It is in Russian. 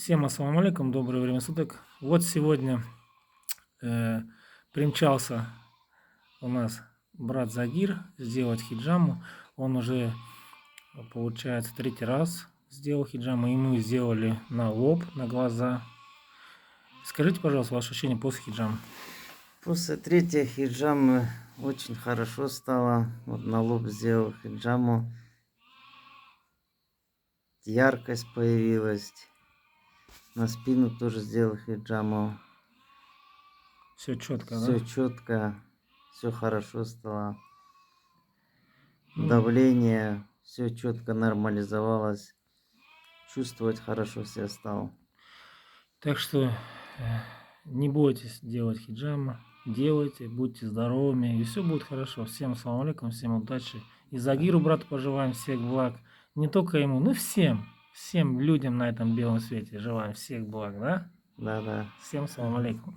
Всем ассаламу алейкум, доброе время суток. Вот сегодня примчался у нас брат Загир сделать хиджаму. Он уже, получается, третий раз сделал хиджаму. Ему сделали на лоб, на глаза. Скажите, пожалуйста, ваши ощущения после хиджамы. После третьей хиджамы очень хорошо стало. Вот на лоб сделал хиджаму. Яркость появилась. На спину тоже сделал хиджаму. Все четко, Все да? четко, все хорошо стало. Ну, Давление, все четко нормализовалось. Чувствовать хорошо себя стал. так что не бойтесь делать хиджаму. Делайте, будьте здоровыми, и все будет хорошо. Всем ассаламу алейкум, всем удачи. И Загиру, брату, пожелаем всех благ. Не только ему, но всем людям на этом белом свете желаем всех благ, да? Да. Всем ассаламу алейкум.